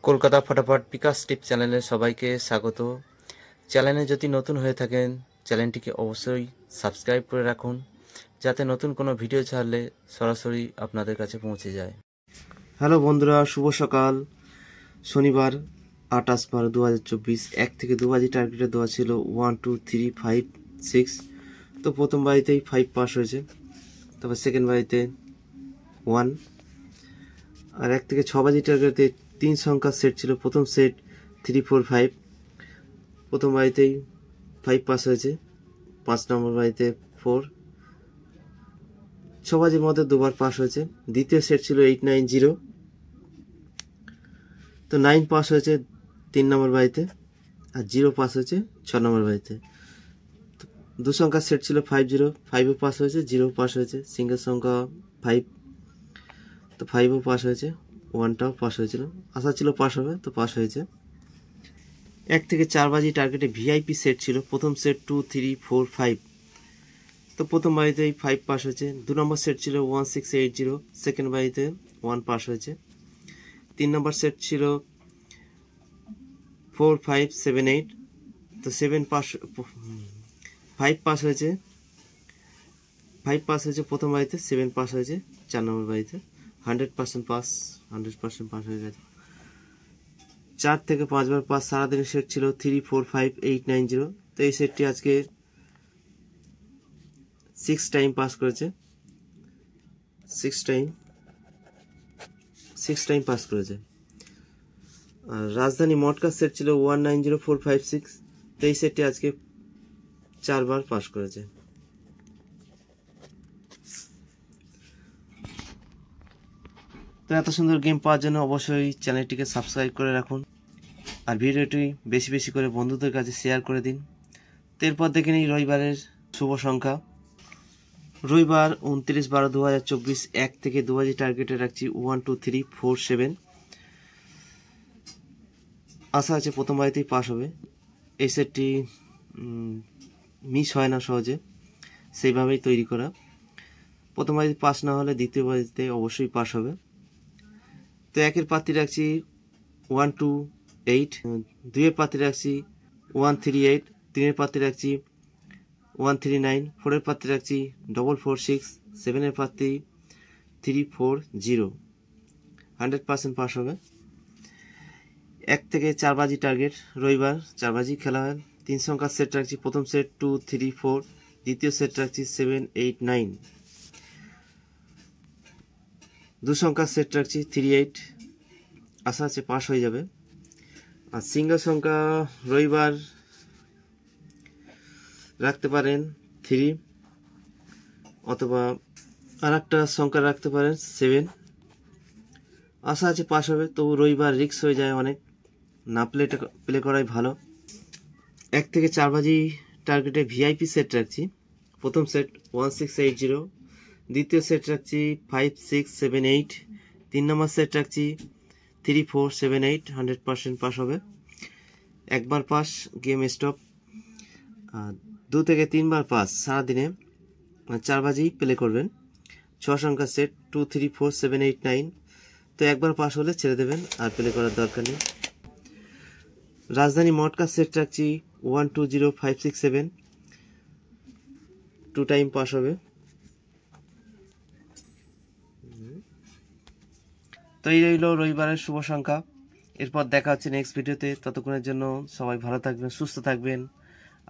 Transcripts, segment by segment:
কলকাতা ফটাফট বিকাশ টিপ চ্যানেলে সবাইকে স্বাগত। চ্যানেলে যদি নতুন হয়ে থাকেন চ্যানেলটিকে অবশ্যই সাবস্ক্রাইব করে রাখুন, যাতে নতুন কোনো ভিডিও ছাড়লে সরাসরি আপনাদের কাছে পৌঁছে যায়। হ্যালো বন্ধুরা, শুভ সকাল। শনিবার 28/12/2024 1 থেকে 2 বাজে টার্গেটে দেওয়া ছিল 1 2 3 5 6। তো প্রথম বাড়িতেই 5 পাস হয়েছে, তারপর সেকেন্ড বাড়িতে 1, আর 1 থেকে 6 বাজে টার্গেটে 3 সংখ্যার সেট ছিল। প্রথম সেট 3 4 5, প্রথম বাড়িতেই 5 পাস হয়েছে। 5 নম্বর বাড়িতে 4, 6 বাজের মধ্যে দুবার পাস হয়েছে। দ্বিতীয় সেট ছিল 8 9 0, তো 9 পাস হয়েছে 3 নম্বর বাড়িতে, আর 0 পাস হয়েছে 6 নম্বর বাড়িতে। দু সংখ্যার সেট ছিল 5 0, 5ও পাস হয়েছে, 0 পাস হয়েছে। সিঙ্গেল সংখ্যা 5, তো 5ও পাস হয়েছে, 1টাও পাস হয়েছিল। আশা ছিল পাস হবে, তো পাস হয়েছে। 1 থেকে 4 বাজি টার্গেটে ভিআইপি সেট ছিল। প্রথম সেট 2 3 4 5, তো প্রথম বাড়িতেই 5 পাস হয়েছে। 2 নম্বর সেট ছিল 1 6 8 0, সেকেন্ড বাড়িতে 1 পাস হয়েছে। 3 নম্বর সেট ছিল 4 5 7 8, তো 7 পাস 5 পাস হয়েছে। 5 পাস হয়েছে প্রথম বাড়িতে, 7 পাস হয়েছে 4 নম্বর বাড়িতে। 100% পাস, 100% পাস হয়ে গেছে। 4 থেকে 5 বার পাস। সারাদিনের সেট ছিল 3 4 5 8 9 0, তো এই সেটটি আজকে 6 টাইম পাস করেছে। 6 টাইম পাস করেছে। আর রাজধানী মটকার সেট ছিল 1 9 0 4 5 6, তো এই সেটটি আজকে 4 বার পাস করেছে। তো এত সুন্দর গেম পাওয়ার জন্য অবশ্যই চ্যানেলটিকে সাবস্ক্রাইব করে রাখুন, আর ভিডিওটি বেশি বেশি করে বন্ধুদের কাছে শেয়ার করে দিন। তো এরপর দেখে নিই রবিবারের শুভ সংখ্যা। রবিবার 29/12/2024 1 থেকে 2 বাজে টার্গেটে রাখছি 1 2 3 4 7। আশা আছে প্রথম বাড়িতেই পাস হবে। এই সেটটি মিস হয় না সহজে, সেইভাবেই তৈরি করা। প্রথম বাড়িতে পাস না হলে দ্বিতীয় বাড়িতে অবশ্যই পাস হবে। তো 1-এর পাত্রী রাখছি 1 2 8, 2-এর পাত্রী রাখছি 1 3 8, 3-এর পাত্রী রাখছি 1 3 9, 4-এর পাত্রী রাখছি 4 4 6, 7-এর পাত্রী 3 4 0। 100% পাস হবে। 1 থেকে 4 বাজি টার্গেট, রবিবার 4 বাজি খেলা হয়। 3 সংখ্যার সেট রাখছি। প্রথম সেট 2 3 4, দ্বিতীয় সেট রাখছি 7 8 9, 2 সংখ্যার সেট রাখছি 3 8, আশা আছে পাস হয়ে যাবে। আর সিঙ্গেল সংখ্যা রবিবার রাখতে পারেন 3, অথবা আর একটা সংখ্যা রাখতে পারেন 7, আশা আছে পাস হবে। তবু রবিবার রিস্ক হয়ে যায় অনেক, না প্লে করাই ভালো। 1 থেকে 4 বাজি টার্গেটে ভিআইপি সেট রাখছি। প্রথম সেট 1 6 8 0, দ্বিতীয় সেট রাখছি 5 6 7 8, 3 নম্বর সেট রাখছি 3 4 7 8। 100% পাস হবে। একবার পাস, গেম স্টপ। 2 থেকে 3 বার পাস সারাদিনে 4 বাজি প্লে করবেন। 6 সংখ্যার সেট 2 3 4 7 8 9, তো একবার পাস হলে ছেড়ে দেবেন, আর প্লে করার দরকার নেই। রাজধানী মটকা সেট রাখছি 1 2 0 5 6 7, 2 টাইম পাস হবে। তো এই রইল রবিবারের শুভ সংখ্যা। এরপর দেখা হচ্ছে নেক্সট ভিডিওতে। ততক্ষণের জন্য সবাই ভালো থাকবেন, সুস্থ থাকবেন,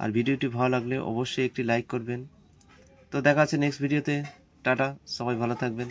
আর ভিডিওটি ভালো লাগলে অবশ্যই একটি লাইক করবেন। তো দেখা হচ্ছে নেক্সট ভিডিওতে। টাটা, সবাই ভালো থাকবেন।